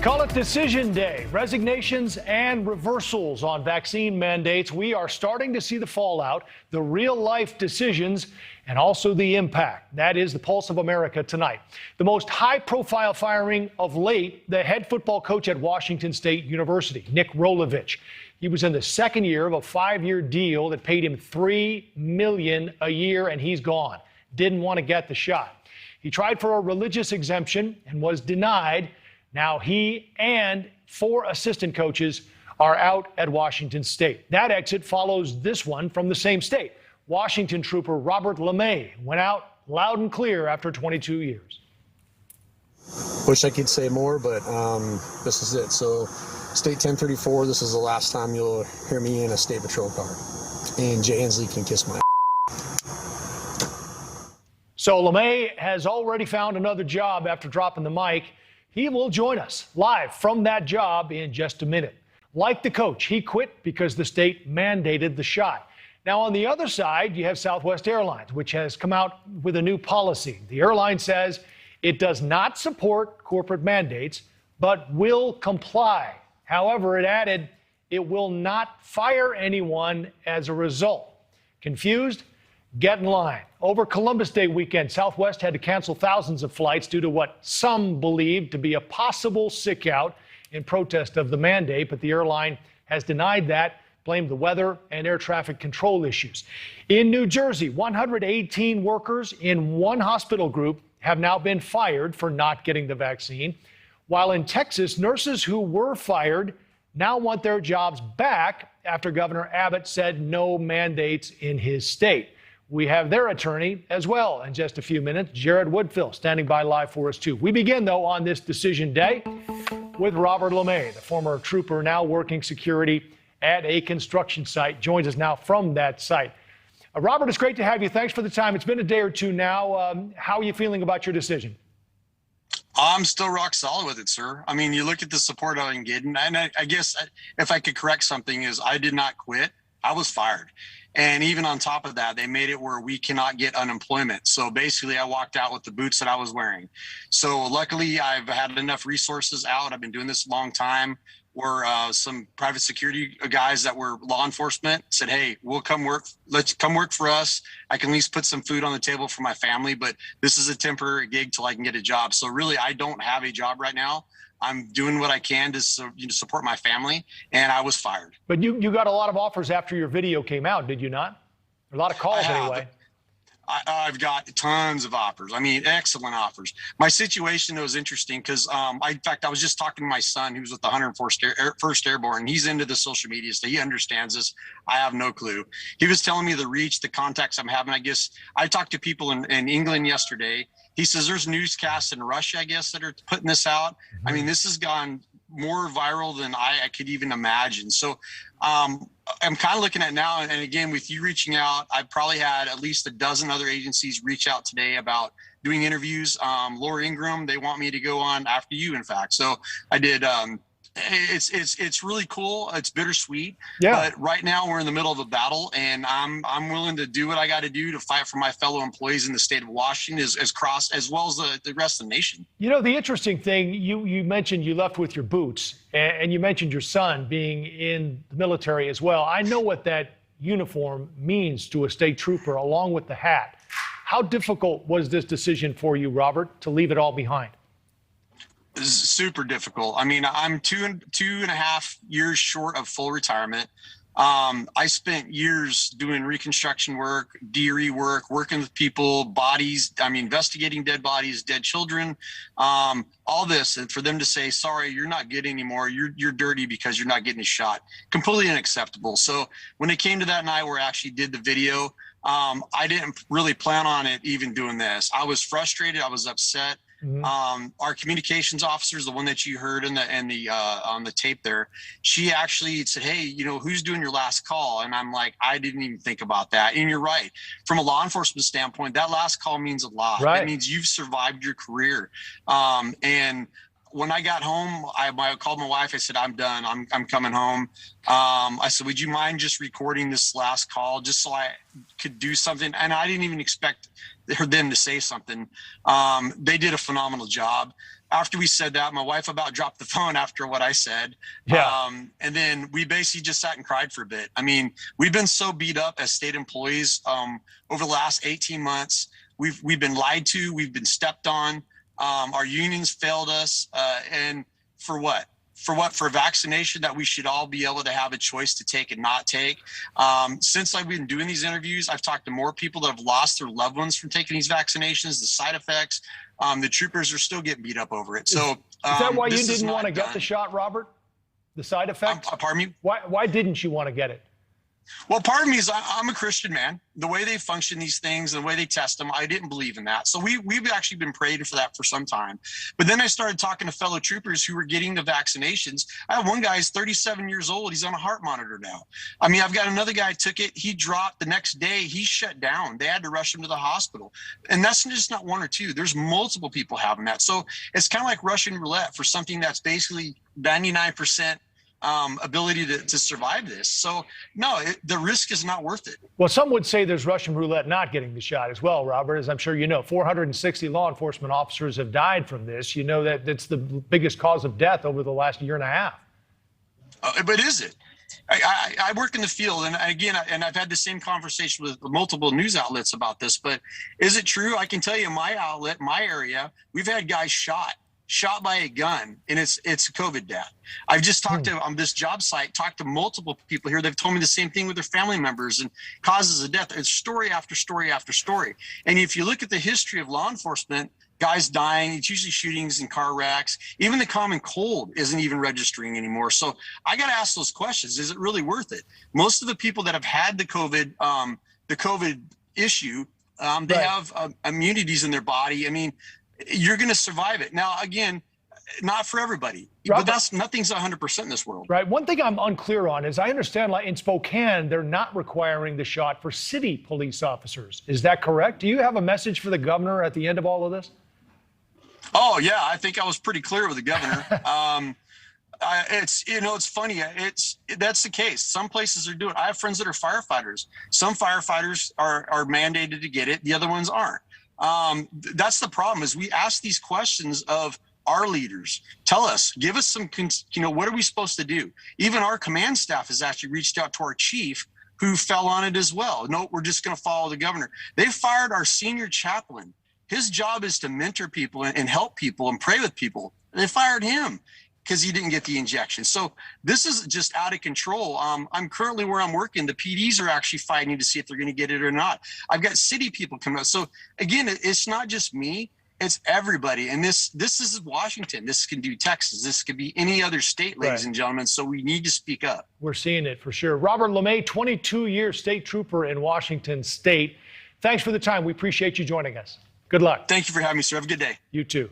Call it Decision Day. Resignations and reversals on vaccine mandates. We are starting to see the fallout, the real-life decisions, and also the impact. That is the Pulse of America tonight. The most high-profile firing of late, the head football coach at Washington State University, Nick Rolovich. He was in the second year of a 5-year deal that paid him $3 million a year, and he's gone. Didn't want to get the shot. He tried for a religious exemption and was denied. Now he and 4 assistant coaches are out at Washington State. That exit follows this one from the same state. Washington trooper Robert LaMay went out loud and clear after 22 years. Wish I could say more, but this is it. So State 1034, this is the last time you'll hear me in a State Patrol car. And Jay Hensley can kiss my So LaMay has already found another job after dropping the mic. He will join us live from that job in just a minute. Like the coach, he quit because the state mandated the shot. Now, on the other side, you have Southwest Airlines, which has come out with a new policy. The airline says it does not support corporate mandates, but will comply. However, it added it will not fire anyone as a result. Confused? Get in line. Over Columbus Day weekend, Southwest had to cancel thousands of flights due to what some believed to be a possible sick out in protest of the mandate, but the airline has denied that, blamed the weather and air traffic control issues. In New Jersey, 118 workers in one hospital group have now been fired for not getting the vaccine, while in Texas, nurses who were fired now want their jobs back after Governor Abbott said no mandates in his state. We have their attorney as well in just a few minutes, Jared Woodfill, standing by live for us, too. We begin, though, on this decision day with Robert LaMay, the former trooper now working security at a construction site, joins us now from that site. Robert, it's great to have you. Thanks for the time. It's been a day or two now. How are you feeling about your decision? I'm still rock solid with it, sir. I mean, you look at the support I've been getting, and I guess if I could correct something is I did not quit. I was fired. And even on top of that, they made it where we cannot get unemployment. So basically, I walked out with the boots that I was wearing. So luckily, I've had enough resources out. I've been doing this a long time where some private security guys that were law enforcement said, hey, we'll come work. Let's come work for us. I can at least put some food on the table for my family. But this is a temporary gig till I can get a job. So really, I don't have a job right now. I'm doing what I can to support my family, and I was fired. But you got a lot of offers after your video came out, did you not? A lot of calls anyway. I've got tons of offers. I mean, excellent offers. My situation was interesting because, in fact, I was just talking to my son who's with the 101st Airborne. He's into the social media stuff. He understands this. I have no clue. He was telling me the reach, the contacts I'm having. I guess I talked to people in England yesterday. He says there's newscasts in Russia, I guess, that are putting this out. I mean, this has gone more viral than I could even imagine. So I'm kind of looking at now, and again, with you reaching out, I've probably had at least a dozen other agencies reach out today about doing interviews. Laura Ingram, they want me to go on after you, in fact. So I did. It's really cool. It's bittersweet. Yeah. But right now we're in the middle of a battle, and I'm willing to do what I got to do to fight for my fellow employees in the state of Washington, as well as the rest of the nation. You know, the interesting thing, you mentioned you left with your boots, and you mentioned your son being in the military as well. I know what that uniform means to a state trooper, along with the hat. How difficult was this decision for you, Robert, to leave it all behind? Super difficult. I mean, I'm two and a half years short of full retirement. I spent years doing reconstruction work, DRE work, working with people, bodies, investigating dead bodies, dead children, all this. And for them to say, sorry, you're not good anymore. You're dirty because you're not getting a shot. Completely unacceptable. So when it came to that night where I actually did the video, I didn't really plan on it even doing this. I was frustrated. I was upset. Mm-hmm. Our communications officer, the one that you heard on the tape there, she actually said, hey, who's doing your last call? And I'm like, I didn't even think about that. And you're right. From a law enforcement standpoint, that last call means a lot. Right. That means you've survived your career. And when I got home, I called my wife. I said, I'm done. I'm coming home. I said, would you mind just recording this last call just so I could do something? And I didn't even expect them to say something. They did a phenomenal job. after we said that, my wife about dropped the phone after what I said. Yeah. And then we basically just sat and cried for a bit. I mean, we've been so beat up as state employees over the last 18 months. We've been lied to. We've been stepped on. Our unions failed us. And for what? For vaccination that we should all be able to have a choice to take and not take. Since I've been doing these interviews, I've talked to more people that have lost their loved ones from taking these vaccinations, the side effects. The troopers are still getting beat up over it. So is that why you didn't want to get the shot, Robert? The side effects? Pardon me? Why didn't you want to get it? Well, part of me is I'm a Christian man. The way they function these things and the way they test them, I didn't believe in that. So we've actually been praying for that for some time. But then I started talking to fellow troopers who were getting the vaccinations. I have one guy who's 37 years old. He's on a heart monitor now. I mean, I've got another guy who took it. He dropped the next day. He shut down. They had to rush him to the hospital. And that's just not one or two. There's multiple people having that. So it's kind of like Russian roulette for something that's basically 99% ability to survive this. So no, the risk is not worth it. Well, some would say there's Russian roulette not getting the shot as well, Robert, as I'm sure you know. 460 law enforcement officers have died from this. You know that it's the biggest cause of death over the last year and a half. But is it? I work in the field, and again, I've had the same conversation with multiple news outlets about this, but is it true? I can tell you my outlet, my area, we've had guys shot by a gun, and it's a COVID death. I've just talked to on this job site, talked to multiple people here. They've told me the same thing with their family members and causes of death. It's story after story after story. And if you look at the history of law enforcement, guys dying, it's usually shootings and car wrecks. Even the common cold isn't even registering anymore. So I got to ask those questions. Is it really worth it? Most of the people that have had the COVID issue, they have immunities in their body. I mean, you're going to survive it. Now, again, not for everybody, but nothing's 100% in this world. Right. One thing I'm unclear on is I understand, like in Spokane, they're not requiring the shot for city police officers. Is that correct? Do you have a message for the governor at the end of all of this? Oh, yeah. I think I was pretty clear with the governor. It's funny. That's the case. Some places are doing it. I have friends that are firefighters. Some firefighters are mandated to get it. The other ones aren't. That's the problem is we ask these questions of our leaders. Tell us, give us some, what are we supposed to do? Even our command staff has actually reached out to our chief who fell on it as well. No, we're just going to follow the governor. They fired our senior chaplain. His job is to mentor people and help people and pray with people. They fired him because he didn't get the injection. So this is just out of control. I'm currently where I'm working. The PDs are actually fighting to see if they're going to get it or not. I've got city people coming out. So again, it's not just me, it's everybody. And this is Washington. This can do Texas. This could be any other state, ladies and gentlemen. So we need to speak up. We're seeing it for sure. Robert LaMay, 22-year state trooper in Washington State. Thanks for the time. We appreciate you joining us. Good luck. Thank you for having me, sir. Have a good day. You too.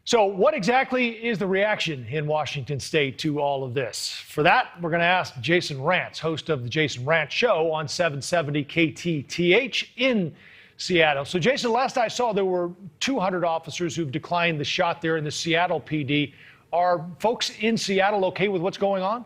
So what exactly is the reaction in Washington State to all of this? For that, we're going to ask Jasonrantz, host of the Jasonrantz Show on 770 KTTH in Seattle. So, Jason, last I saw, there were 200 officers who've declined the shot there in the Seattle PD. Are folks in Seattle okay with what's going on?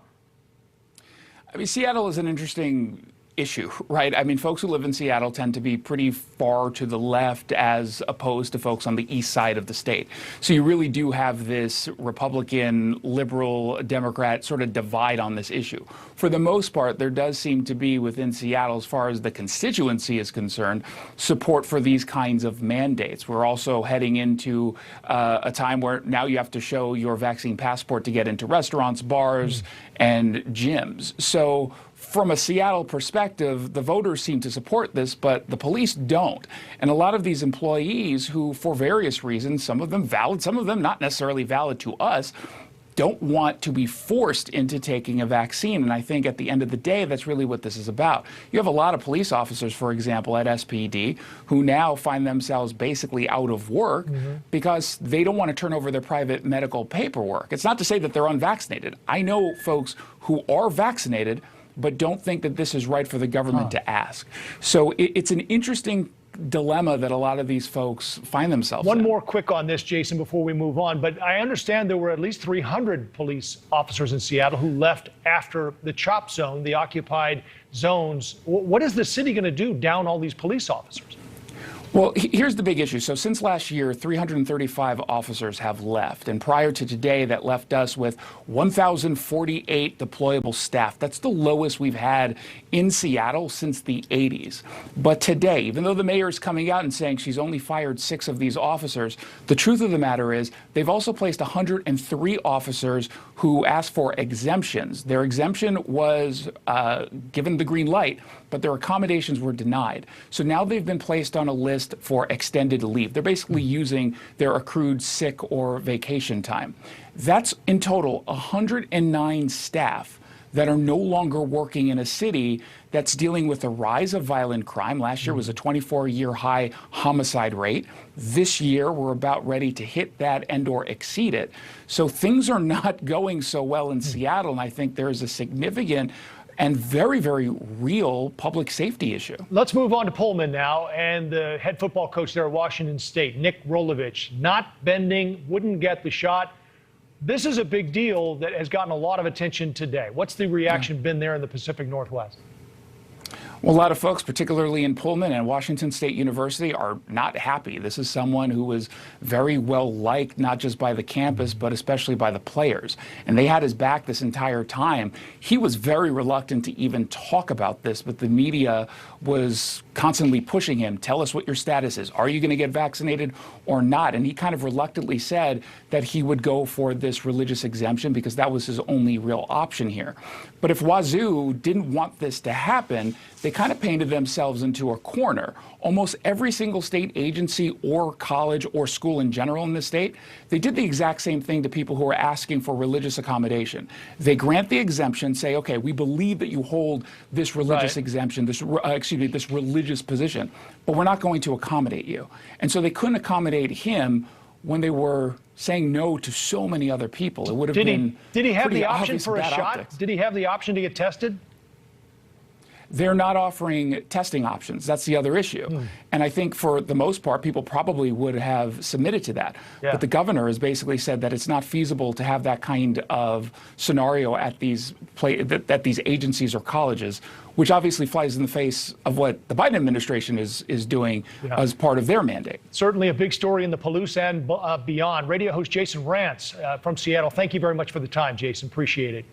I mean, Seattle is an interesting issue, right? I mean, folks who live in Seattle tend to be pretty far to the left as opposed to folks on the east side of the state. So you really do have this Republican, liberal, Democrat sort of divide on this issue. For the most part, there does seem to be within Seattle, as far as the constituency is concerned, support for these kinds of mandates. We're also heading into a time where now you have to show your vaccine passport to get into restaurants, bars, and gyms. So from a Seattle perspective, the voters seem to support this, but the police don't. And a lot of these employees who, for various reasons, some of them valid, some of them not necessarily valid to us, don't want to be forced into taking a vaccine. And I think at the end of the day, that's really what this is about. You have a lot of police officers, for example, at SPD, who now find themselves basically out of work because they don't want to turn over their private medical paperwork. It's not to say that they're unvaccinated. I know folks who are vaccinated but don't think that this is right for the government to ask. So it's an interesting dilemma that a lot of these folks find themselves in. One more quick on this, Jason, before we move on. But I understand there were at least 300 police officers in Seattle who left after the CHOP zone, the occupied zones. What is the city going to do down all these police officers? Well, here's the big issue. So since last year, 335 officers have left. And prior to today, that left us with 1,048 deployable staff. That's the lowest we've had in Seattle since the 80s. But today, even though the mayor is coming out and saying she's only fired 6 of these officers, the truth of the matter is they've also placed 103 officers who asked for exemptions. Their exemption was given the green light, but their accommodations were denied. So now they've been placed on a list for extended leave. They're basically using their accrued sick or vacation time. That's in total 109 staff that are no longer working in a city that's dealing with a rise of violent crime. Last year was a 24-year high homicide rate. This year, we're about ready to hit that and/or exceed it. So things are not going so well in Seattle, and I think there is a significant and very, very real public safety issue. Let's move on to Pullman now, and the head football coach there at Washington State, Nick Rolovich, not bending, wouldn't get the shot. This is a big deal that has gotten a lot of attention today. What's the reaction been there in the Pacific Northwest? Well, a lot of folks, particularly in Pullman and Washington State University, are not happy. This is someone who was very well liked, not just by the campus, but especially by the players. And they had his back this entire time. He was very reluctant to even talk about this, but the media was constantly pushing him. Tell us what your status is. Are you going to get vaccinated or not? And he kind of reluctantly said that he would go for this religious exemption because that was his only real option here. But if Wazoo didn't want this to happen, they kind of painted themselves into a corner. Almost every single state agency or college or school in general in the state, they did the exact same thing to people who are asking for religious accommodation. They grant the exemption, say, okay, we believe that you hold this religious exemption, this religious position, but we're not going to accommodate you. And so they couldn't accommodate him when they were saying no to so many other people. It would have been Did he have pretty the option obvious for a bad shot? optics. Did he have the option to get tested? They're not offering testing options. That's the other issue. And I think for the most part, people probably would have submitted to that. Yeah. But the governor has basically said that it's not feasible to have that kind of scenario at these agencies or colleges, which obviously flies in the face of what the Biden administration is doing as part of their mandate. Certainly a big story in the Palouse and beyond. Radio host Jasonrantz from Seattle. Thank you very much for the time, Jason. Appreciate it.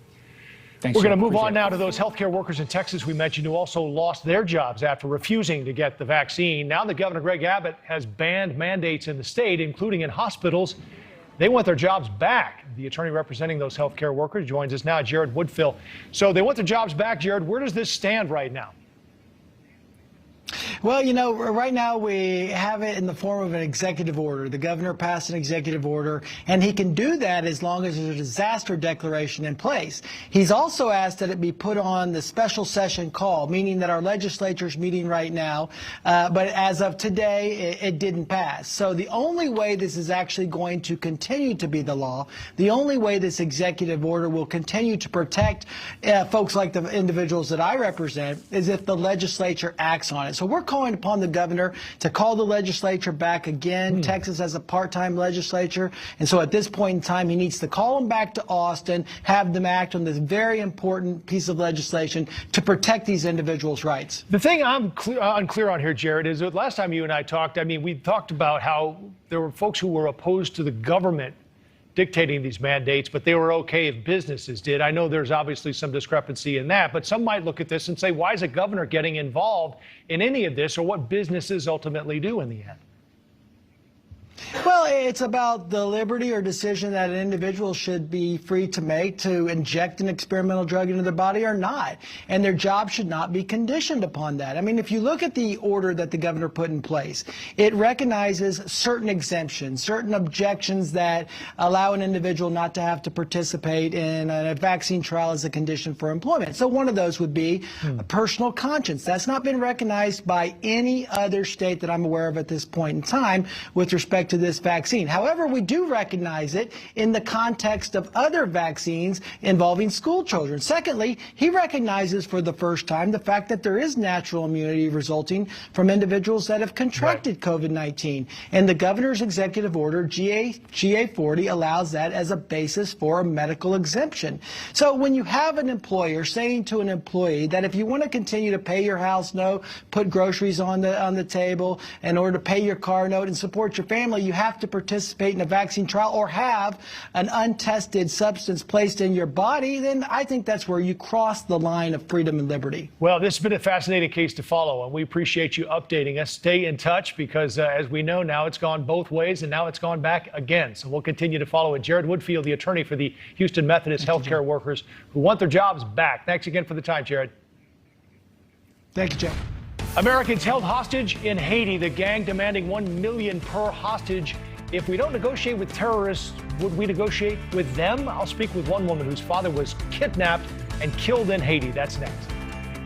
Thanks, We're going to Jim. move on Appreciate now it. to those healthcare workers in Texas we mentioned who also lost their jobs after refusing to get the vaccine. Now that Governor Greg Abbott has banned mandates in the state, including in hospitals, they want their jobs back. The attorney representing those healthcare workers joins us now, Jared Woodfill. So they want their jobs back, Jared. Where does this stand right now? Well, you know, right now we have it in the form of an executive order. The governor passed an executive order, and he can do that as long as there's a disaster declaration in place. He's also asked that it be put on the special session call, meaning that our legislature is meeting right now, but as of today, it didn't pass. So the only way this is actually going to continue to be the law, the only way this executive order will continue to protect folks like the individuals that I represent is if the legislature acts on it. So we're calling upon the governor to call the legislature back again. Texas has a part-time legislature, and so at this point in time, he needs to call them back to Austin, have them act on this very important piece of legislation to protect these individuals' rights. The thing I'm unclear on here, Jared, is that last time you and I talked, I mean, we talked about how there were folks who were opposed to the government dictating these mandates, but they were okay if businesses did. I know there's obviously some discrepancy in that, but some might look at this and say, why is a governor getting involved in any of this, or what businesses ultimately do in the end? Well, it's about the liberty or decision that an individual should be free to make to inject an experimental drug into their body or not. And their job should not be conditioned upon that. I mean, if you look at the order that the governor put in place, it recognizes certain exemptions, certain objections that allow an individual not to have to participate in a vaccine trial as a condition for employment. So one of those would be a personal conscience. That's not been recognized by any other state that I'm aware of at this point in time with respect respect to this vaccine. However, we do recognize it in the context of other vaccines involving school children. Secondly, he recognizes for the first time the fact that there is natural immunity resulting from individuals that have contracted COVID-19. And the governor's executive order, GA 40, allows that as a basis for a medical exemption. So when you have an employer saying to an employee that if you want to continue to pay your house note, put groceries on the table, in order to pay your car note and support your family, you have to participate in a vaccine trial or have an untested substance placed in your body, then I think that's where you cross the line of freedom and liberty. Well, this has been a fascinating case to follow, and we appreciate you updating us. Stay in touch because, as we know now, it's gone both ways, and now it's gone back again. So we'll continue to follow it. Jared Woodfield, the attorney for the Houston Methodist healthcare workers who want their jobs back. Thanks again for the time, Jared. Thank you, Jeff. Americans held hostage in Haiti, the gang demanding $1 million per hostage. If we don't negotiate with terrorists, would we negotiate with them? I'll speak with one woman whose father was kidnapped and killed in Haiti. That's next.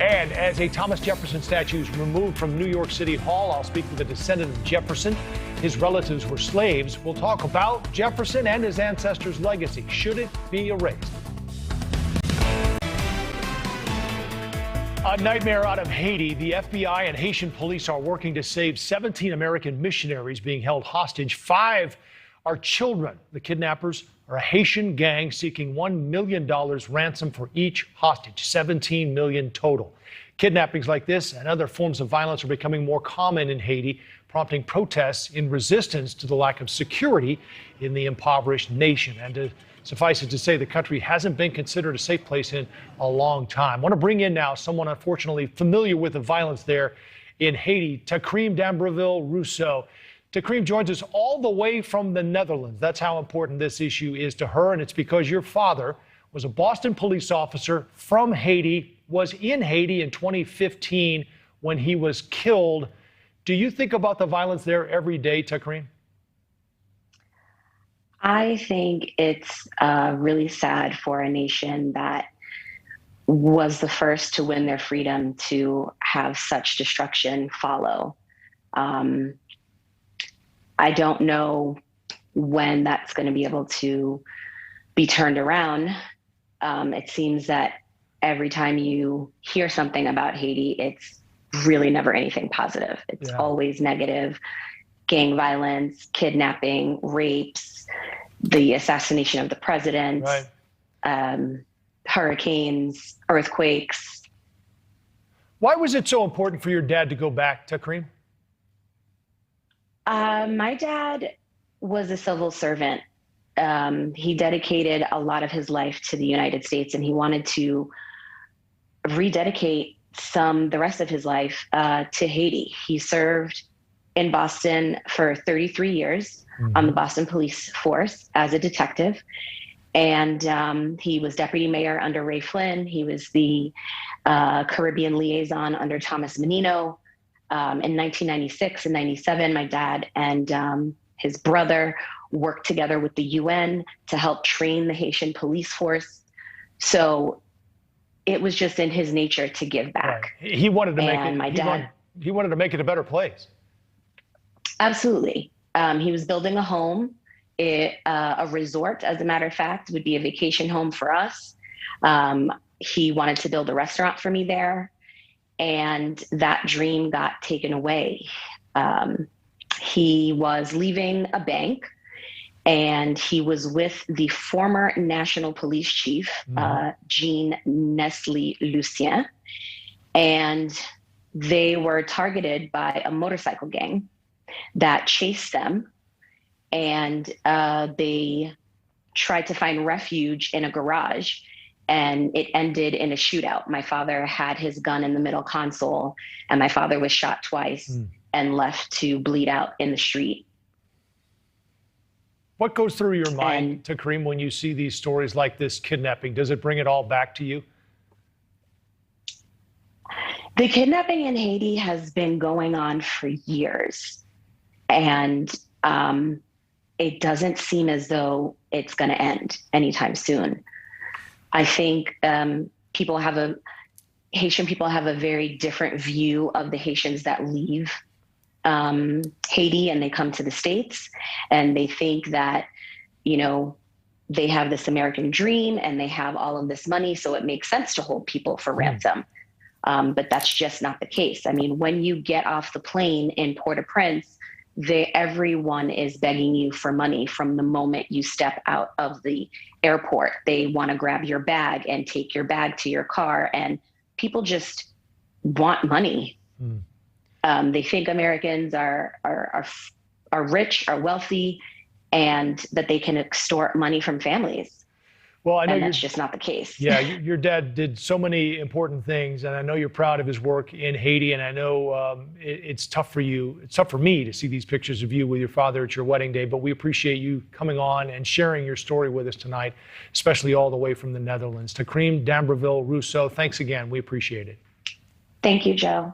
And as a Thomas Jefferson statue is removed from New York City Hall, I'll speak with a descendant of Jefferson. His relatives were slaves. We'll talk about Jefferson and his ancestors' legacy. Should it be erased? A nightmare out of Haiti. The FBI and Haitian police are working to save 17 American missionaries being held hostage. 5 are children. The kidnappers are a Haitian gang seeking $1 million ransom for each hostage, 17 million total. Kidnappings like this and other forms of violence are becoming more common in Haiti, prompting protests in resistance to the lack of security in the impoverished nation. And suffice it to say, the country hasn't been considered a safe place in a long time. I want to bring in now someone unfortunately familiar with the violence there in Haiti, Takreem Dambreville Russo. Takreem joins us all the way from the Netherlands. That's how important this issue is to her, and it's because your father was a Boston police officer from Haiti, was in Haiti in 2015 when he was killed. Do you think about the violence there every day, Takreem? I think it's really sad for a nation that was the first to win their freedom to have such destruction follow. I don't know when that's going to be able to be turned around. It seems that every time you hear something about Haiti, it's really never anything positive. It's always negative. Gang violence, kidnapping, rapes, the assassination of the president, hurricanes, earthquakes. Why was it so important for your dad to go back, Takreem? My dad was a civil servant. He dedicated a lot of his life to the United States, and he wanted to rededicate the rest of his life to Haiti. He served in Boston for 33 years on the Boston police force as a detective. And he was deputy mayor under Ray Flynn. He was the Caribbean liaison under Thomas Menino. In 1996 and 97, my dad and his brother worked together with the UN to help train the Haitian police force. So it was just in his nature to give back. Right. He wanted to he wanted to make it a better place. Absolutely. He was building a home, a resort, as a matter of fact, would be a vacation home for us. He wanted to build a restaurant for me there, and that dream got taken away. He was leaving a bank, and he was with the former National Police Chief, Jean Nestle Lucien, and they were targeted by a motorcycle gang that chased them, and they tried to find refuge in a garage, and it ended in a shootout. My father had his gun in the middle console, and my father was shot twice and left to bleed out in the street. What goes through your mind, Takreem, when you see these stories like this kidnapping? Does it bring it all back to you? The kidnapping in Haiti has been going on for years, and it doesn't seem as though it's going to end anytime soon. I think Haitian people have a very different view of the Haitians that leave Haiti and they come to the States, and they think that, you know, they have this American dream and they have all of this money, so it makes sense to hold people for ransom. But that's just not the case. I mean, when you get off the plane in Port-au-Prince, everyone is begging you for money from the moment you step out of the airport. They want to grab your bag and take your bag to your car, and people just want money. They think Americans are rich, are wealthy, and that they can extort money from families. Well, I know and that's just not the case. Yeah, your dad did so many important things, and I know you're proud of his work in Haiti, and I know it's tough for you. It's tough for me to see these pictures of you with your father at your wedding day, but we appreciate you coming on and sharing your story with us tonight, especially all the way from the Netherlands. Takreem Dambreville Russo, thanks again. We appreciate it. Thank you, Joe.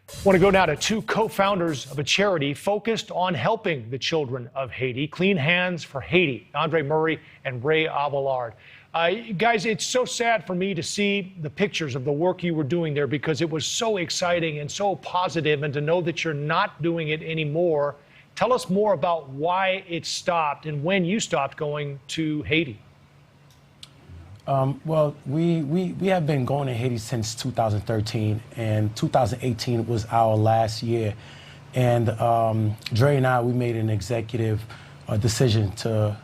I want to go now to two co-founders of a charity focused on helping the children of Haiti, Clean Hands for Haiti, Murray and Ray Abellard. Guys, it's so sad for me to see the pictures of the work you were doing there, because it was so exciting and so positive, and to know that you're not doing it anymore. Tell us more about why it stopped and when you stopped going to Haiti. Well, we have been going to Haiti since 2013, and 2018 was our last year. And Dre and I, we made an executive decision to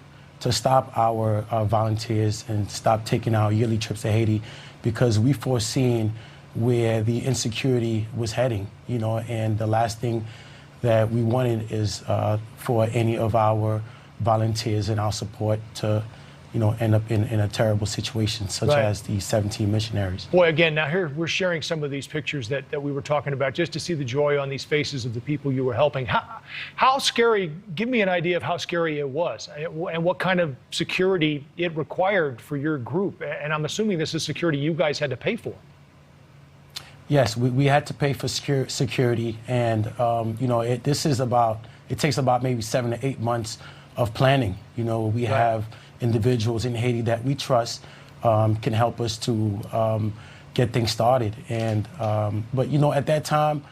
stop our volunteers and stop taking our yearly trips to Haiti, because we foreseen where the insecurity was heading, you know, and the last thing that we wanted is for any of our volunteers and our support to, you know, end up in a terrible situation, such as the 17 missionaries. Boy, again, now here we're sharing some of these pictures that we were talking about, just to see the joy on these faces of the people you were helping. How scary, give me an idea of how scary it was and what kind of security it required for your group. And I'm assuming this is security you guys had to pay for. Yes, we had to pay for security, and you know, it takes about maybe 7 to 8 months of planning. You know, we have individuals in Haiti that we trust can help us to get things started. And but you know, at that time,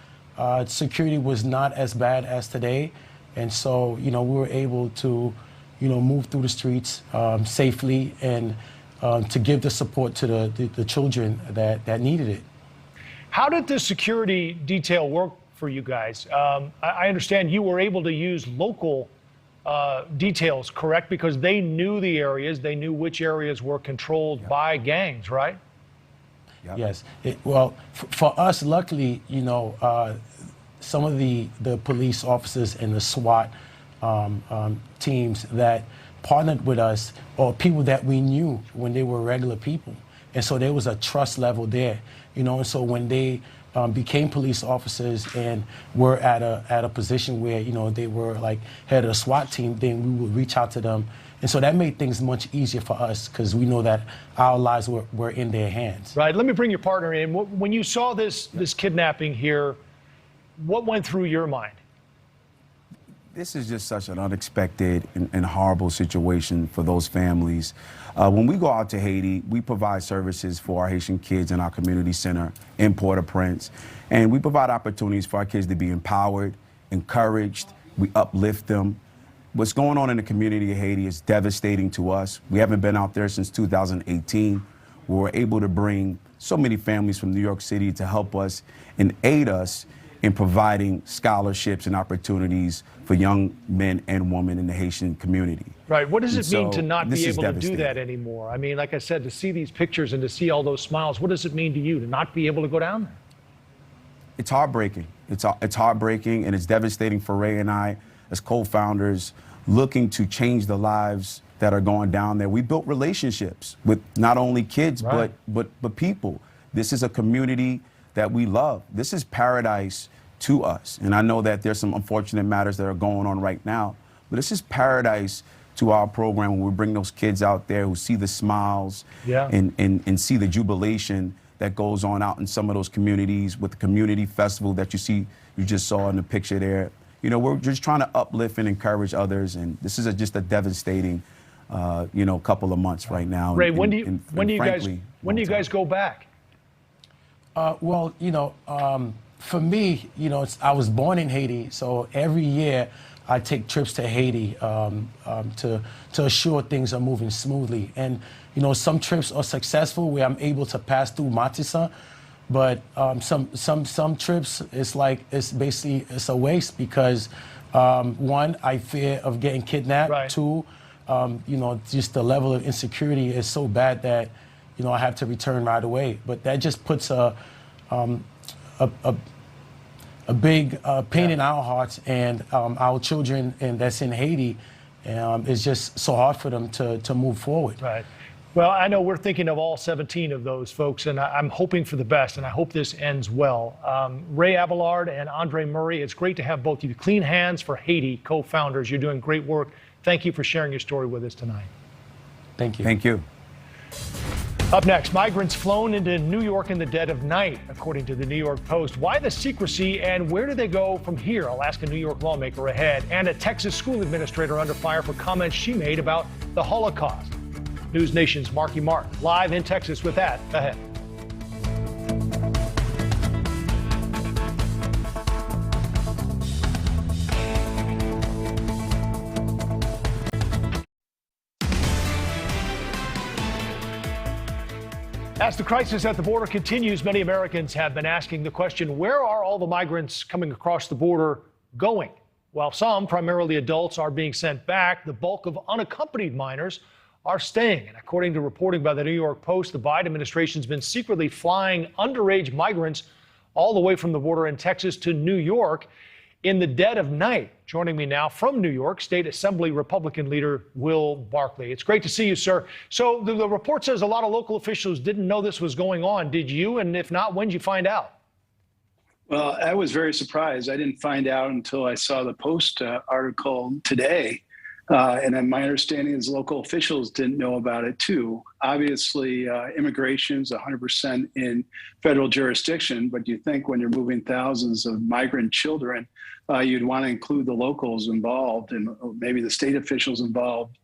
security was not as bad as today, and so you know, we were able to, you know, move through the streets safely, and to give the support to the children that needed it. How did the security detail work for you guys? I understand you were able to use local details, correct? Because they knew the areas, they knew which areas were controlled by gangs, right? Yes. Well, for us, luckily, you know, some of the police officers and the SWAT teams that partnered with us, or people that we knew when they were regular people. And so there was a trust level there, you know, and so when they became police officers and were at a position where, you know, they were like head of the SWAT team, then we would reach out to them. And so that made things much easier for us, because we know that our lives were in their hands. Right. Let me bring your partner in. When you saw this kidnapping here, what went through your mind? This is just such an unexpected and horrible situation for those families. When we go out to Haiti, we provide services for our Haitian kids in our community center in Port-au-Prince. And we provide opportunities for our kids to be empowered, encouraged. We uplift them. What's going on in the community of Haiti is devastating to us. We haven't been out there since 2018. We were able to bring so many families from New York City to help us and aid us in providing scholarships and opportunities for young men and women in the Haitian community. Right. What does it mean to not be able to do that devastating. anymore? I mean, like I said, to see these pictures and to see all those smiles, what does it mean to you to not be able to go down there? It's heartbreaking. It's heartbreaking, and it's devastating for Ray and I as co-founders looking to change the lives that are going down there. We built relationships with not only kids, but people. This is a community that we love. This is paradise to us. And I know that there's some unfortunate matters that are going on right now, but this is paradise to our program when we bring those kids out there who see the smiles and see the jubilation that goes on out in some of those communities with the community festival that you just saw in the picture there. You know, we're just trying to uplift and encourage others, and this is just a devastating, you know, couple of months right now. Ray, when do you guys go back? Well, you know, For me, I was born in Haiti, so every year I take trips to Haiti to assure things are moving smoothly. And some trips are successful where I'm able to pass through Matissan, but some trips it's a waste because one, I fear of getting kidnapped. Right. Two, just the level of insecurity is so bad that I have to return right away. But that just puts a big pain in our hearts and our children, and that's in Haiti. It's just so hard for them to move forward. Right. Well, I know we're thinking of all 17 of those folks, and I'm hoping for the best, and I hope this ends well. Ray Abellard and Andre Murray, it's great to have both of you. Clean Hands for Haiti, co-founders. You're doing great work. Thank you for sharing your story with us tonight. Thank you. Thank you. Up next, migrants flown into New York in the dead of night, according to the New York Post. Why the secrecy and where do they go from here? I'll ask a New York lawmaker ahead. And a Texas school administrator under fire for comments she made about the Holocaust. News Nation's Marky Martin, live in Texas with that ahead. As the crisis at the border continues, many Americans have been asking the question, where are all the migrants coming across the border going? While some, primarily adults, are being sent back, the bulk of unaccompanied minors are staying. And according to reporting by the New York Post, the Biden administration's been secretly flying underage migrants all the way from the border in Texas to New York in the dead of night. Joining me now from New York, State Assembly Republican leader Will Barkley. It's great to see you, sir. So the report says a lot of local officials didn't know this was going on. Did you? And if not, when did you find out? Well, I was very surprised. I didn't find out until I saw the Post article today. And then my understanding is local officials didn't know about it too. Obviously, immigration is 100% in federal jurisdiction, but you think when you're moving thousands of migrant children, you'd want to include the locals involved and maybe the state officials involved,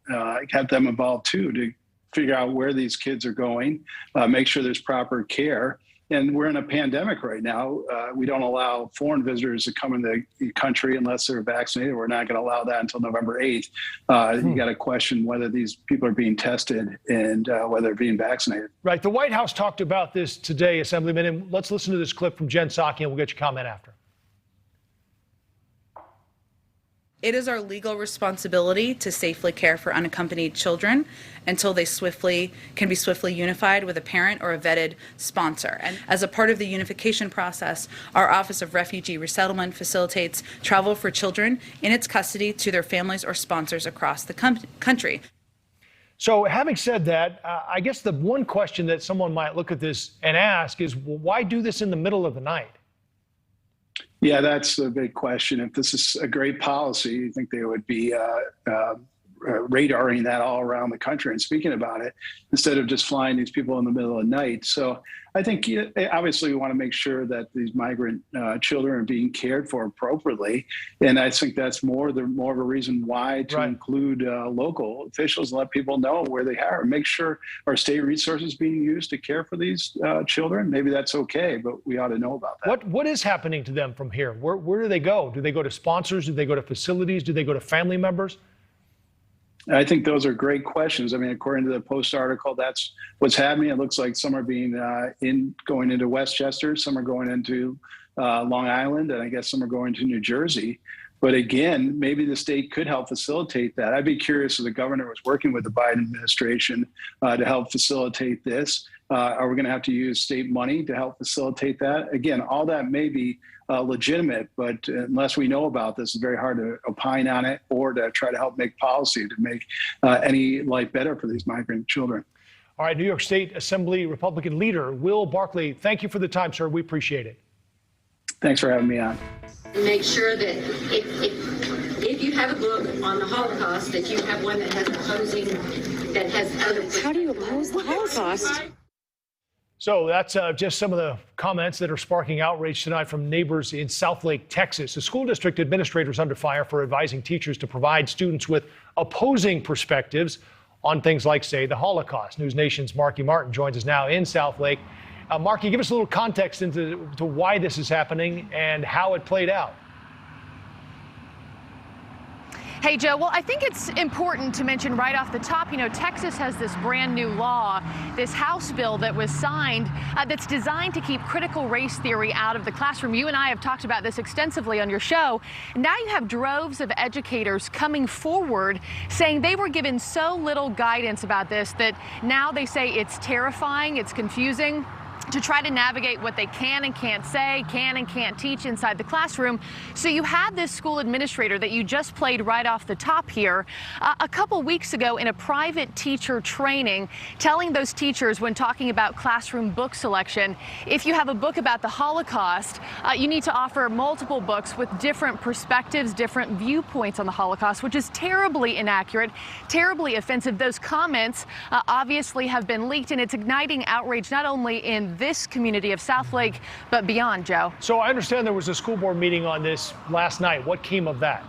have them involved too, to figure out where these kids are going, make sure there's proper care. And we're in a pandemic right now. We don't allow foreign visitors to come in the country unless they're vaccinated. We're not going to allow that until November 8th. You got to question whether these people are being tested and whether they're being vaccinated. Right. The White House talked about this today, Assemblyman. And let's listen to this clip from Jen Psaki, and we'll get your comment after. It is our legal responsibility to safely care for unaccompanied children until they can be swiftly unified with a parent or a vetted sponsor. And as a part of the unification process, our Office of Refugee Resettlement facilitates travel for children in its custody to their families or sponsors across the country. So having said that, I guess the one question that someone might look at this and ask is, well, why do this in the middle of the night? Yeah, that's a big question. If this is a great policy, you think they would be radaring that all around the country and speaking about it instead of just flying these people in the middle of the night. So I think obviously we want to make sure that these migrant children are being cared for appropriately. And I think that's more of a reason why to include local officials and let people know where they are. Make sure our state resources being used to care for these children. Maybe that's okay, but we ought to know about that. What is happening to them from here? Where do they go? Do they go to sponsors? Do they go to facilities? Do they go to family members? I think those are great questions. I mean, according to the Post article, that's what's happening. It looks like some are being going into Westchester, some are going into Long Island, and I guess some are going to New Jersey. But again, maybe the state could help facilitate that. I'd be curious if the governor was working with the Biden administration to help facilitate this. Are we going to have to use state money to help facilitate that? Again, all that may be legitimate, but unless we know about this, it's very hard to opine on it or to try to help make policy to make any life better for these migrant children. All right, New York State Assembly Republican leader Will Barkley, thank you for the time, sir. We appreciate it. Thanks for having me on. Make sure that if you have a book on the Holocaust, that you have one that has opposing, that has other. How do you oppose the Holocaust? So that's just some of the comments that are sparking outrage tonight from neighbors in Southlake, Texas. The school district administrator is under fire for advising teachers to provide students with opposing perspectives on things like, say, the Holocaust. News Nation's Marky Martin joins us now in Southlake. Marky, give us a little context to why this is happening and how it played out. Hey, Joe, well, I think it's important to mention right off the top, you know, Texas has this brand new law, this House bill that was signed that's designed to keep critical race theory out of the classroom. You and I have talked about this extensively on your show. And now you have droves of educators coming forward saying they were given so little guidance about this that now they say it's terrifying, it's confusing to try to navigate what they can and can't say, can and can't teach inside the classroom. So you had this school administrator that you just played right off the top here a couple weeks ago in a private teacher training, telling those teachers when talking about classroom book selection, if you have a book about the Holocaust, you need to offer multiple books with different perspectives, different viewpoints on the Holocaust, which is terribly inaccurate, terribly offensive. Those comments obviously have been leaked, and it's igniting outrage not only in this community of Southlake, but beyond, Joe. So I understand there was a school board meeting on this last night. What came of that?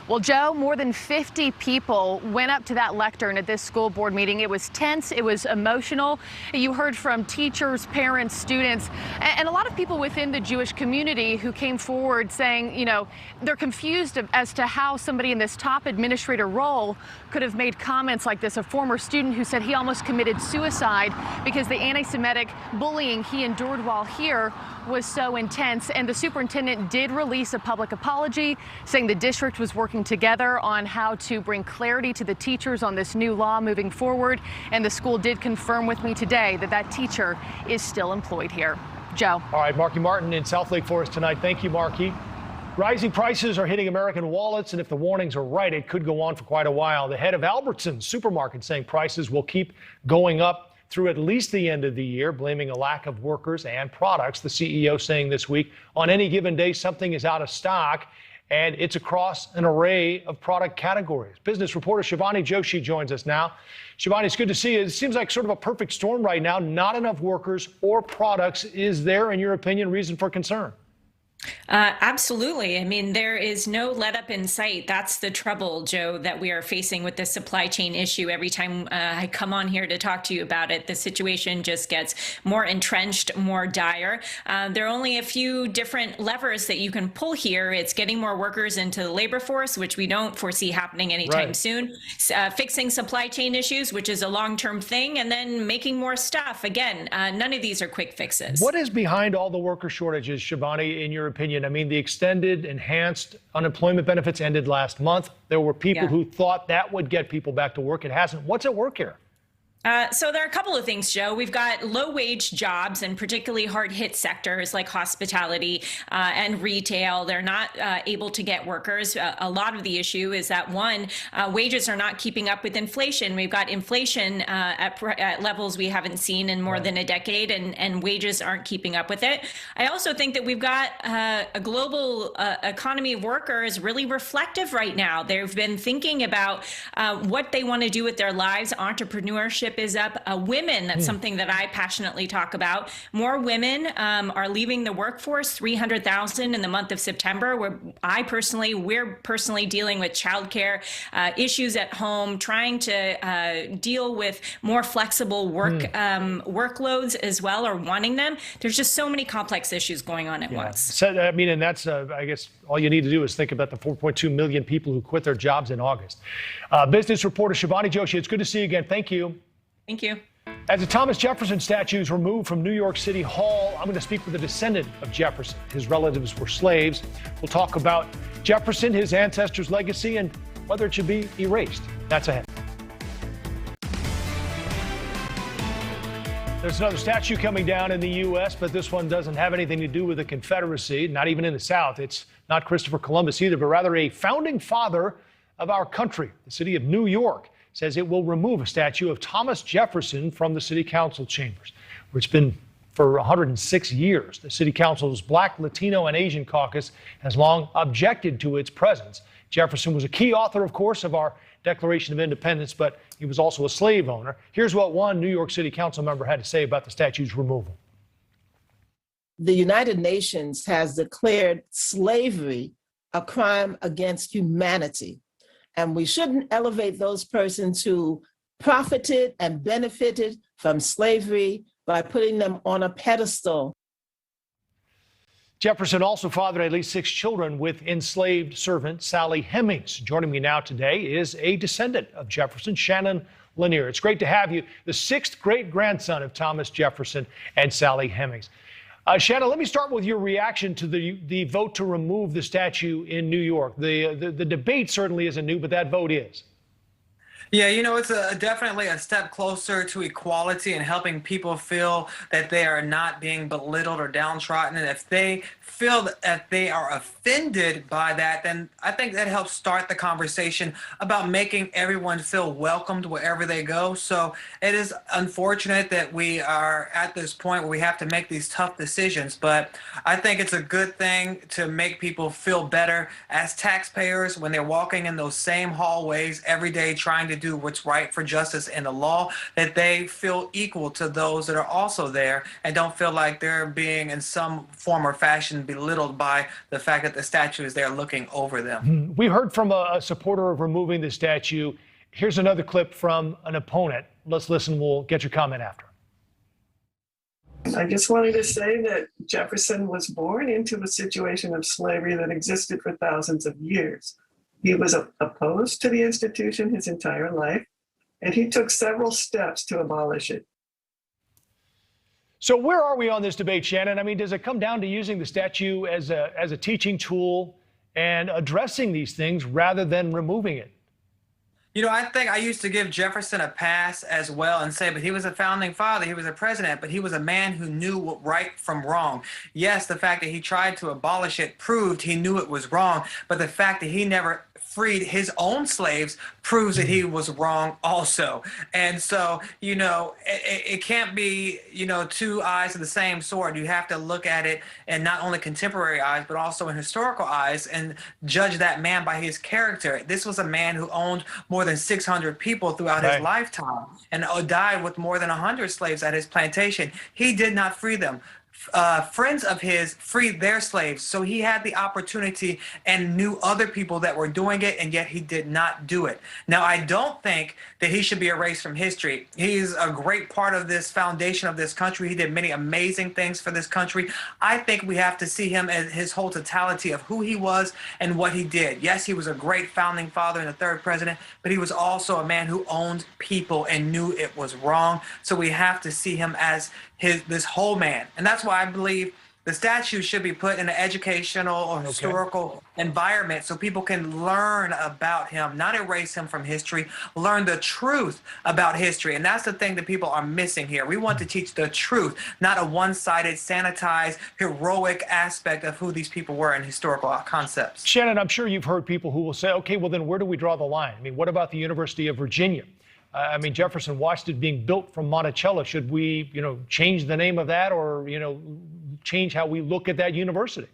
Well, Joe, more than 50 people went up to that lectern at this school board meeting. It was tense. It was emotional. You heard from teachers, parents, students, and a lot of people within the Jewish community who came forward saying, you know, they're confused as to how somebody in this top administrator role could have made comments like this. A former student who said he almost committed suicide because the anti-Semitic bullying he endured while here was so intense. And the superintendent did release a public apology, saying the district was working together on how to bring clarity to the teachers on this new law moving forward. And the school did confirm with me today that that teacher is still employed here. Joe. All right, Marky Martin in Southlake for us tonight. Thank you, Marky. Rising prices are hitting American wallets, and if the warnings are right, it could go on for quite a while. The head of Albertsons supermarket saying prices will keep going up through at least the end of the year, blaming a lack of workers and products. The CEO saying this week, on any given day, something is out of stock, and it's across an array of product categories. Business reporter Shivani Joshi joins us now. Shivani, it's good to see you. It seems like sort of a perfect storm right now. Not enough workers or products. Is there, in your opinion, reason for concern? Absolutely. I mean, there is no let up in sight. That's the trouble, Joe, that we are facing with this supply chain issue. Every time I come on here to talk to you about it, the situation just gets more entrenched, more dire. There are only a few different levers that you can pull here. It's getting more workers into the labor force, which we don't foresee happening anytime soon. Fixing supply chain issues, which is a long-term thing, and then making more stuff. Again, none of these are quick fixes. What is behind all the worker shortages, Shivani, in your opinion? I mean, the extended enhanced unemployment benefits ended last month. There were people who thought that would get people back to work. It hasn't. What's at work here? So there are a couple of things, Joe. We've got low-wage jobs and particularly hard-hit sectors like hospitality and retail. They're not able to get workers. A lot of the issue is that, one, wages are not keeping up with inflation. We've got inflation at levels we haven't seen in more than a decade, and wages aren't keeping up with it. I also think that we've got a global economy of workers really reflective right now. They've been thinking about what they want to do with their lives. Entrepreneurship is up. Women, that's something that I passionately talk about. More women are leaving the workforce, 300,000 in the month of September. We're personally dealing with childcare issues at home, trying to deal with more flexible workloads as well, or wanting them. There's just so many complex issues going on at once. So, I mean, and that's, I guess, all you need to do is think about the 4.2 million people who quit their jobs in August. Business reporter Shivani Joshi, it's good to see you again. Thank you. Thank you. As the Thomas Jefferson statue is removed from New York City Hall, I'm going to speak with a descendant of Jefferson. His relatives were slaves. We'll talk about Jefferson, his ancestors' legacy, and whether it should be erased. That's ahead. There's another statue coming down in the U.S., but this one doesn't have anything to do with the Confederacy, not even in the South. It's not Christopher Columbus either, but rather a founding father of our country. The city of New York says it will remove a statue of Thomas Jefferson from the city council chambers, where it's been for 106 years. The city council's Black, Latino, and Asian caucus has long objected to its presence. Jefferson was a key author, of course, of our Declaration of Independence, but he was also a slave owner. Here's what one New York City council member had to say about the statue's removal. The United Nations has declared slavery a crime against humanity. And we shouldn't elevate those persons who profited and benefited from slavery by putting them on a pedestal. Jefferson also fathered at least 6 children with enslaved servant Sally Hemings. Joining me now today is a descendant of Jefferson, Shannon Lanier. It's great to have you, the 6th great-grandson of Thomas Jefferson and Sally Hemings. Shannon, let me start with your reaction to the vote to remove the statue in New York. The debate certainly isn't new, but that vote is. Yeah, you know, it's definitely a step closer to equality and helping people feel that they are not being belittled or downtrodden. And if they feel that they are offended by that, then I think that helps start the conversation about making everyone feel welcomed wherever they go. So it is unfortunate that we are at this point where we have to make these tough decisions, but I think it's a good thing to make people feel better as taxpayers when they're walking in those same hallways every day trying to do what's right for justice and the law, that they feel equal to those that are also there and don't feel like they're being in some form or fashion belittled by the fact that the statue is there looking over them. We heard from a supporter of removing the statue. Here's another clip from an opponent. Let's listen. We'll get your comment after. I just wanted to say that Jefferson was born into a situation of slavery that existed for thousands of years. He was opposed to the institution his entire life, and he took several steps to abolish it. So where are we on this debate, Shannon? I mean, does it come down to using the statue as a teaching tool and addressing these things rather than removing it? You know, I think I used to give Jefferson a pass as well and say, but he was a founding father, he was a president, but he was a man who knew what right from wrong. Yes, the fact that he tried to abolish it proved he knew it was wrong, but the fact that he never freed his own slaves proves that he was wrong also. And so, you know, it can't be, you know, two eyes of the same sword. You have to look at it in not only contemporary eyes, but also in historical eyes and judge that man by his character. This was a man who owned more than 600 people throughout his lifetime and died with more than 100 slaves at his plantation. He did not free them. Friends of his freed their slaves, so he had the opportunity and knew other people that were doing it, and yet he did not do it. Now, I don't think that he should be erased from history. He's a great part of this foundation of this country. He did many amazing things for this country. I think we have to see him as his whole totality of who he was and what he did. Yes, he was a great founding father and the 3rd president, but he was also a man who owned people and knew it was wrong. So we have to see him as this whole man. And that's why I believe the statue should be put in an educational or historical environment so people can learn about him, not erase him from history, learn the truth about history. And that's the thing that people are missing here. We want to teach the truth, not a one-sided, sanitized, heroic aspect of who these people were in historical concepts. Shannon, I'm sure you've heard people who will say, okay, well, then where do we draw the line? I mean, what about the University of Virginia? I mean, Jefferson watched it being built from Monticello. Should we, you know, change the name of that or, you know, change how we look at that university?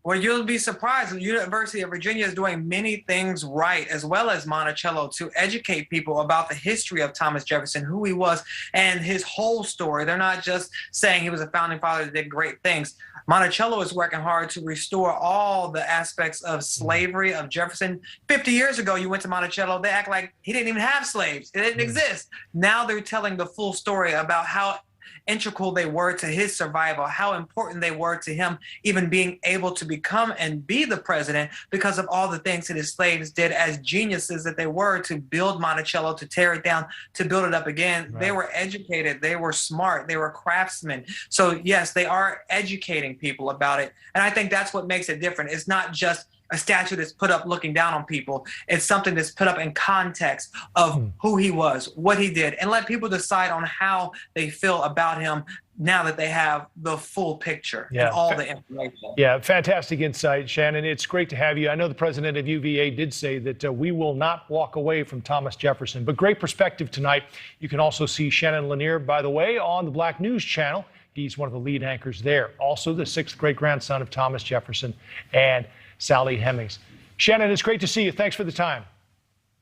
Well, you'll be surprised. The University of Virginia is doing many things right, as well as Monticello, to educate people about the history of Thomas Jefferson, who he was, and his whole story. They're not just saying he was a founding father that did great things. Monticello is working hard to restore all the aspects of slavery of Jefferson. 50 years ago, you went to Monticello, they act like he didn't even have slaves. It didn't exist. Now they're telling the full story about how integral they were to his survival, how important they were to him even being able to become and be the president because of all the things that his slaves did as geniuses that they were to build Monticello, to tear it down, to build it up again. They were educated, they were smart, they were craftsmen. So yes, they are educating people about it. And I think that's what makes it different. It's not just a statue that's put up looking down on people. It's something that's put up in context of who he was, what he did, and let people decide on how they feel about him now that they have the full picture and all the information. Yeah, fantastic insight, Shannon. It's great to have you. I know the president of UVA did say that we will not walk away from Thomas Jefferson, but great perspective tonight. You can also see Shannon Lanier, by the way, on the Black News Channel. He's one of the lead anchors there. Also the 6th great-grandson of Thomas Jefferson and Sally Hemings. Shannon, it's great to see you. Thanks for the time.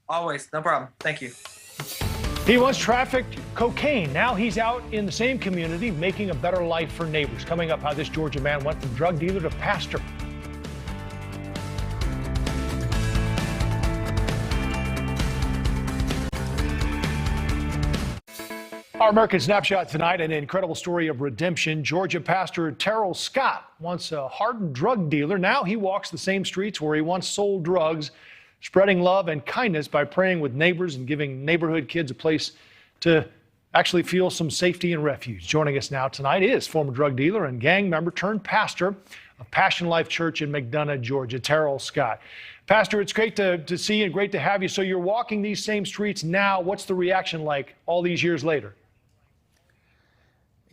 Always. No problem. Thank you. He once trafficked cocaine. Now he's out in the same community making a better life for neighbors. Coming up, how this Georgia man went from drug dealer to pastor. Our American Snapshot tonight, an incredible story of redemption. Georgia pastor Terrell Scott, once a hardened drug dealer, now he walks the same streets where he once sold drugs, spreading love and kindness by praying with neighbors and giving neighborhood kids a place to actually feel some safety and refuge. Joining us now tonight is former drug dealer and gang member turned pastor of Passion Life Church in McDonough, Georgia, Terrell Scott. Pastor, it's great to see you and great to have you. So you're walking these same streets now. What's the reaction like all these years later?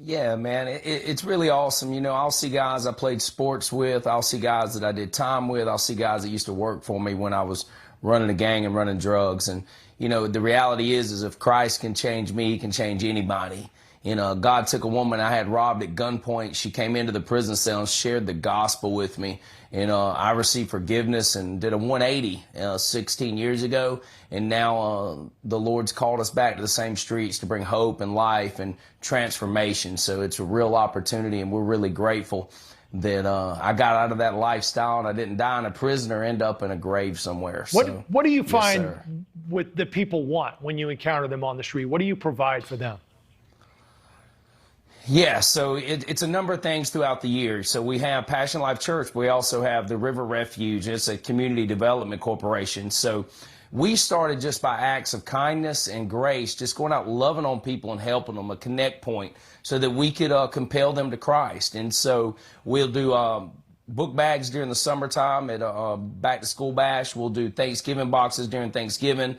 Yeah, man, it's really awesome. You know, I'll see guys I played sports with. I'll see guys that I did time with. I'll see guys that used to work for me when I was running a gang and running drugs. And, you know, the reality is if Christ can change me, he can change anybody. You know, God took a woman I had robbed at gunpoint. She came into the prison cell and shared the gospel with me. And I received forgiveness and did a 180 16 years ago. And now the Lord's called us back to the same streets to bring hope and life and transformation. So it's a real opportunity, and we're really grateful that I got out of that lifestyle and I didn't die in a prison or end up in a grave somewhere. What do you find with the people want when you encounter them on the street? What do you provide for them? Yeah, so it's a number of things throughout the year. So we have Passion Life Church. We also have the River Refuge. It's a community development corporation. So we started just by acts of kindness and grace, just going out loving on people and helping them, a connect point, so that we could compel them to Christ. And so we'll do book bags during the summertime at back to school bash. We'll do Thanksgiving boxes during Thanksgiving,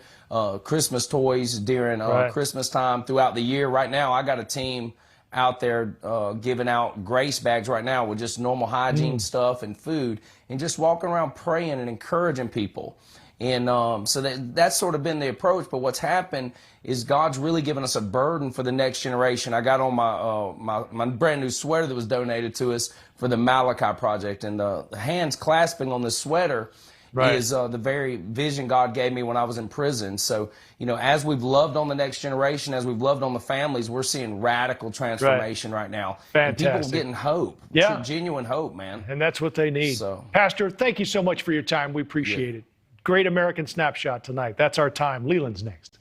Christmas toys during Christmas time throughout the year. Right now, I got a team out there giving out grace bags right now with just normal hygiene stuff and food, and just walking around praying and encouraging people. And so that's sort of been the approach. But what's happened is God's really given us a burden for the next generation. I got on my brand new sweater that was donated to us for the Malachi Project, and the hands clasping on this sweater is the very vision God gave me when I was in prison. So, you know, as we've loved on the next generation, as we've loved on the families, we're seeing radical transformation right now. Fantastic. And people getting hope. Yeah. Genuine hope, man. And that's what they need. So, Pastor, thank you so much for your time. We appreciate it. Great American Snapshot tonight. That's our time. Leland's next.